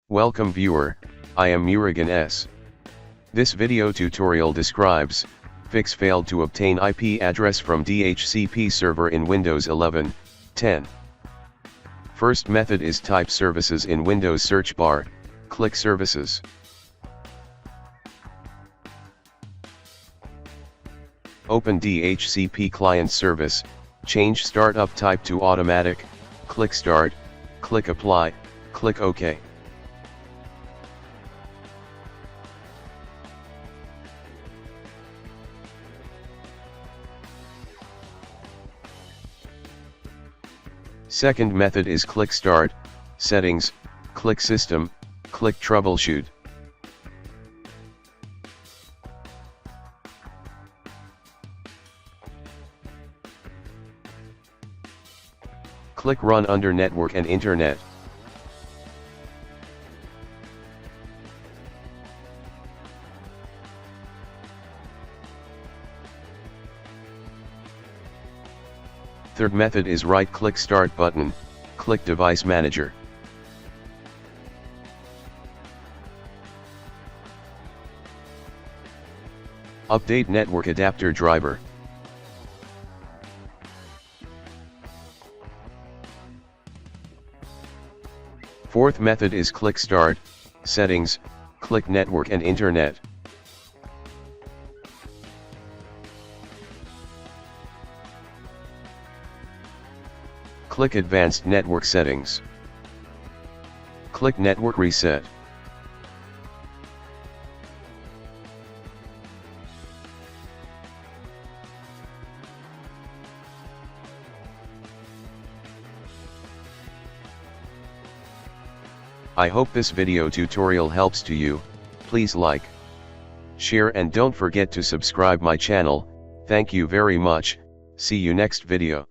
Welcome viewer, I am Murugan S. This video tutorial describes, fix failed to obtain IP address from DHCP server in Windows 11, 10. First method is type services in Windows search bar, click services. Open DHCP client service, change startup type to automatic, click start, click apply, click OK. Second method is click start, settings, click system, click troubleshoot. Click run under network and internet. Third method is right-click Start button, click Device Manager. Update network adapter driver. Fourth method is click Start, settings, click Network and Internet. Click Advanced Network Settings. Click Network Reset. I hope this video tutorial helps to you. Please like, share and don't forget to subscribe my channel. Thank you very much. See you next video.